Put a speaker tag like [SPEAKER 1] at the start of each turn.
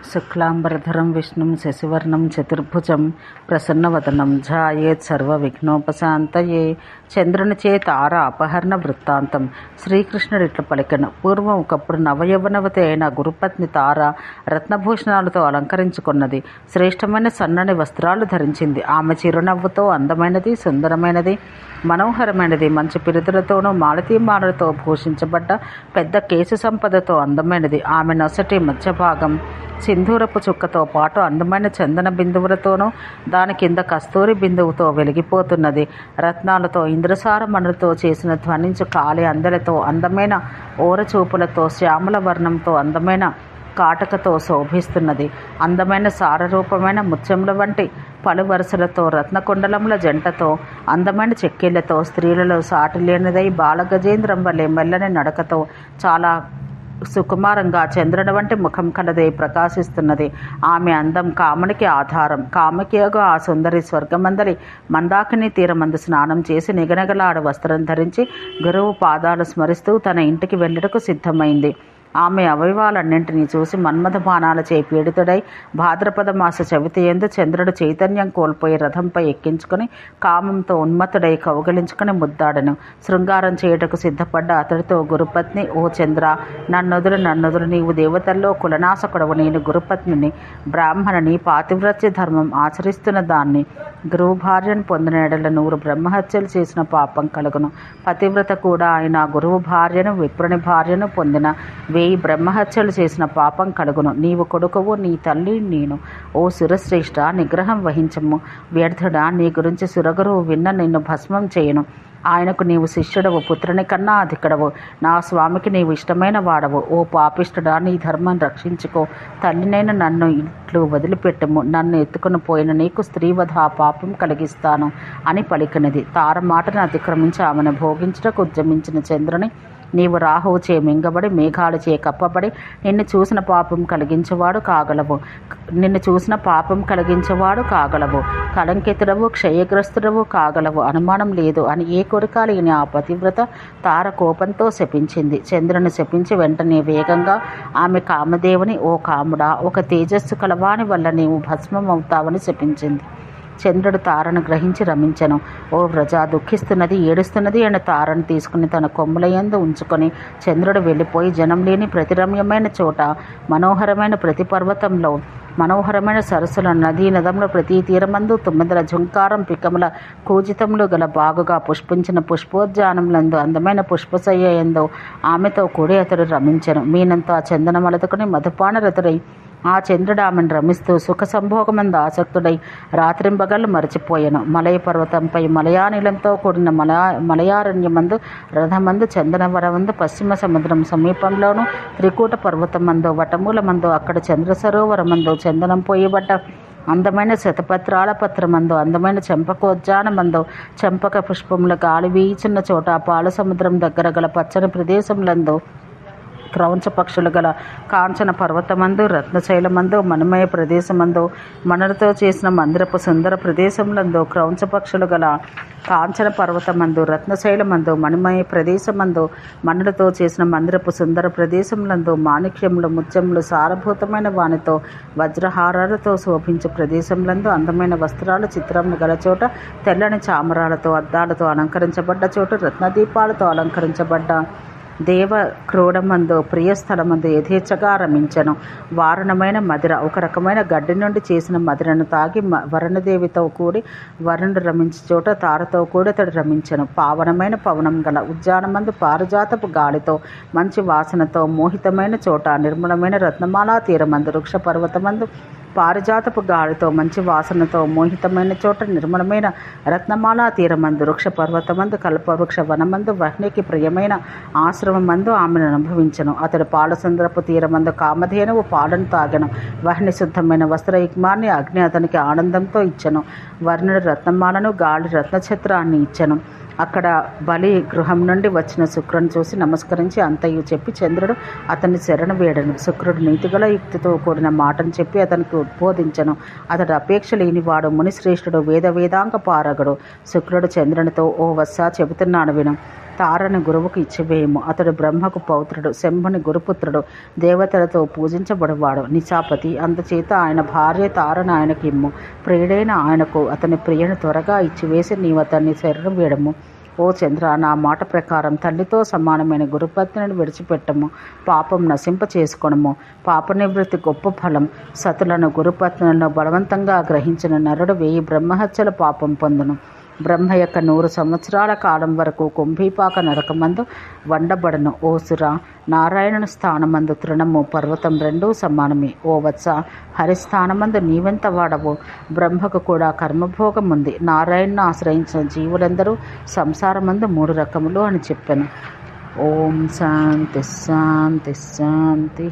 [SPEAKER 1] శుక్లాంబరధరం విష్ణుం శశివర్ణం చతుర్భుజం ప్రసన్నవదనం ధ్యాయేత్ సర్వవిఘ్నోపశాంతయే. చంద్రునిచే తార అపహరణ వృత్తాంతం. శ్రీకృష్ణుడు ఇట్లా పలికెను. పూర్వం ఒకప్పుడు నవయవనవతి అయిన గురుపత్ని తార రత్నభూషణాలతో అలంకరించుకున్నది. శ్రేష్టమైన సన్నని వస్త్రాలు ధరించింది. ఆమె చిరునవ్వుతో అందమైనది, సుందరమైనది, మనోహరమైనది. మంచి పిరుదులతోనూ మాలతీమాలతో భూషించబడ్డ పెద్ద కేసు సంపదతో అందమైనది. ఆమె నొసటి మధ్య భాగం సింధూరపు చుక్కతో పాటు అందమైన చందన బిందువులతోనూ దాని కింద కస్తూరి బిందువుతో వెలిగిపోతున్నది. రత్నాలతో ఇంద్రసార మణులతో చేసిన ధ్వనించు కాలి అందలతో అందమైన ఓరచూపులతో శ్యామల వర్ణంతో అందమైన కాటకతో శోభిస్తున్నది. అందమైన సారరూపమైన ముత్యముల వంటి పలు వరుసలతో రత్నకుండలముల జంటతో అందమైన చెక్కిళ్లతో స్త్రీలలో సాటి లేనిదై బాలగజేంద్రం వలె మెల్లని నడకతో చాలా సుకుమారంగా చంద్రుని వంటి ముఖం కలదై ప్రకాశిస్తున్నది. ఆమె అందం కామునికి ఆధారం. కామకియగా ఆ సుందరి స్వర్గమందలి మందాకిని తీరమందు స్నానం చేసి నిగనగలాడు వస్త్రం ధరించి గురువు పాదాలు స్మరిస్తూ తన ఇంటికి వెళ్ళుటకు సిద్ధమైంది. ఆమె అవయవాలన్నింటినీ చూసి మన్మథ బాణాలచే పీడితుడై భాద్రపద మాస చవితి యందు చంద్రుడు చైతన్యం కోల్పోయి రథంపై ఎక్కించుకుని కామంతో ఉన్మత్తుడై కౌగలించుకుని ముద్దాడను. శృంగారం చేయుటకు సిద్ధపడ్డ అతడితో గురుపత్ని, ఓ చంద్ర, నన్నుదురు, నీవు దేవతల్లో కులనాశకుడవు. నేను గురుపత్నిని, బ్రాహ్మణుని, పాతివ్రత్య ధర్మం ఆచరిస్తున్న దాన్ని. గురువు భార్యను పొందిన ఎడల 100 బ్రహ్మహత్యలు చేసిన పాపం కలుగును. పతివ్రత కూడా అయిన గురువు భార్యను, విప్రుని భార్యను పొందిన 1000 బ్రహ్మహత్యలు చేసిన పాపం కలుగును. నీవు కొడుకువు, నీ తల్లి నేను. ఓ సురశ్రేష్ఠ, నిగ్రహం వహించము. వ్యర్థుడా, నీ గురించి సురగురువు విన్న నిన్ను భస్మం చేయను. ఆయనకు నీవు శిష్యుడవు, పుత్రుని కన్నా అధికుడవు. నా స్వామికి నీవు ఇష్టమైన వాడవు. ఓ పాపిష్ఠుడా, నీ ధర్మం రక్షించుకో. తల్లినైన నన్ను ఇట్లు వదిలిపెట్టము. నన్ను ఎత్తుకుని పోయిన నీకు స్త్రీవధ పాపం కలిగిస్తాను అని పలికినది. తార మాటను అతిక్రమించి ఆమెను భోగించుటకు ఉద్యమించిన చంద్రుని, నీవు రాహువుచే మింగబడి మేఘాలచే కప్పబడి నిన్ను చూసిన పాపం కలిగించేవాడు కాగలవు. కళంకితుడవు, క్షయగ్రస్తుడవు కాగలవు. అనుమానం లేదు అని ఏ కోరికలేని ఆ పతివ్రత తార కోపంతో శపించింది. చంద్రుని శపించి వెంటనే వేగంగా ఆమె కామదేవుని, ఓ కాముడా, ఒక తేజస్సు కలవాని వల్ల నీవు భస్మం అవుతావని శపించింది. చంద్రుడు తారను గ్రహించి రమించెను. ఓ వ్రజ, దుఃఖిస్తున్నది, ఏడుస్తున్నది అని తారను తీసుకుని తన కొమ్ములయందు ఉంచుకొని చంద్రుడు వెళ్ళిపోయి జనం లేని ప్రతిరమ్యమైన చోట, మనోహరమైన ప్రతి పర్వతంలో, మనోహరమైన సరస్సుల నదీ నదముల ప్రతి తీరమందు 9 ఝుంకారం పికముల కూజితములు గల బాగుగా పుష్పించిన పుష్పోద్యానములందు అందమైన పుష్పశయ్య యందు ఆమెతో కూడి అతడు రమించెను. మీనంతా చందనమలతుకుని మధుపానరతుడై ఆ చంద్రుడు ఆమెను రమిస్తూ సుఖ సంభోగమందు ఆసక్తుడై రాత్రింబగళ్ళు మరచిపోయాను. మలయ పర్వతంపై మలయానిలంతో కూడిన మలయారణ్యమందు రథమందు చందనవరమందు పశ్చిమ సముద్రం సమీపంలోను త్రికూట పర్వతమందు వటమూలమందు అక్కడ చంద్ర సరోవరమందు చందనం పోయబడ్డ అందమైన శతపత్రాల పత్రమందు అందమైన చెంపకోద్యానమందు చెంపక పుష్పముల గాలి వీచున్న చోట పాల సముద్రం దగ్గర గల పచ్చని ప్రదేశములందు క్రౌంచ పక్షులు గల కాంచన పర్వతమందు రత్నశైలమందు మణిమయ ప్రదేశమందు మణులతో చేసిన మందిరపు సుందర ప్రదేశములందు క్రౌంచ పక్షులు గల కాంచన పర్వతమందు రత్నశైలమందు మణిమయ ప్రదేశమందు మణులతో చేసిన మందిరపు సుందర ప్రదేశములందు మాణిక్యములు, ముత్యములు, సారభూతమైన వానితో వజ్రహారాలతో శోభించే ప్రదేశములందు అందమైన వస్త్రాలు చిత్రములు గల చోట, తెల్లని చామరాలతో అద్దాలతో అలంకరించబడ్డ చోట, రత్నదీపాలతో అలంకరించబడ్డ దేవ క్రోడమందు ప్రియస్థలమందు యథేచ్ఛగా రమించను. వారుణమైన మదిర, ఒక రకమైన గడ్డి నుండి చేసిన మదిరను తాగి వరుణదేవితో కూడి వరుణుడు రమించే చోట తారతో కూడి అతడు రమించను. పావనమైన పవనం గల ఉద్యానమందు పారిజాతపు గాలితో మంచి వాసనతో మోహితమైన చోట, నిర్మలమైన రత్నమాలా తీరమందు వృక్ష పర్వతమందు పారిజాతపు గాలితో మంచి వాసనతో మోహితమైన చోట, నిర్మలమైన రత్నమాలా తీరమందు వృక్ష పర్వతమందు కల్పవృక్ష వనమందు వహ్నికి ప్రియమైన ఆశ్రమమందు ఆమెను అనుభవించను. అతడు పాలసుందరపు తీరమందు కామధేనువు పాలను తాగను. వహ్ని శుద్ధమైన వస్త్రయుగ్మాన్ని అగ్ని అతనికి ఆనందంతో ఇచ్చను. వర్ణుడు రత్నమాలను, గాలి రత్నఛత్రాన్ని ఇచ్చను. అక్కడ బలి గృహం నుండి వచ్చిన శుక్రుని చూసి నమస్కరించి అంతయు చెప్పి చంద్రుడు అతన్ని శరణు వేడను. శుక్రుడు నీతిగల యుక్తితో కూడిన మాటను చెప్పి అతనికి ఉద్బోధించను. అతడు అపేక్ష లేనివాడు, మునిశ్రేష్ఠుడు, వేదాంగ పారగుడు. శుక్రుడు చంద్రునితో, ఓ వత్స, చెబుతున్నాను విను. తారని గురువుకు ఇచ్చివేయము. అతడు బ్రహ్మకు పౌత్రుడు, శంభుని గురుపుత్రుడు, దేవతలతో పూజించబడువాడు, నిశాపతి. అందుచేత ఆయన భార్య తారను ఆయనకి ఇమ్ము. ప్రియుడైన ఆయనకు అతని ప్రియను త్వరగా ఇచ్చివేసి నీవు అతన్ని శరణు వేడము. ఓ చంద్ర, నా మాట ప్రకారం తల్లితో సమానమైన గురుపత్నిని విడిచిపెట్టము. పాపం నశింప చేసుకొనము. పాప నివృత్తి గొప్ప ఫలం. సతులను గురుపత్నులను బలవంతంగా గ్రహించిన నరుడు 1000 బ్రహ్మహత్యల పాపం పొందును. బ్రహ్మ యొక్క 100 సంవత్సరాల కాలం వరకు కుంభీపాక నరకమందు వండబడను. ఓ సుర, నారాయణుని స్థానమందు తృణము పర్వతం రెండూ సమానమే. ఓ వత్స, హరిస్థానమందు నీవెంత వాడవో. బ్రహ్మకు కూడా కర్మభోగం ఉంది. నారాయణను ఆశ్రయించిన జీవులందరూ సంసారమందు 3 రకములు అని చెప్పాను. ఓం శాంతి శాంతి శాంతి.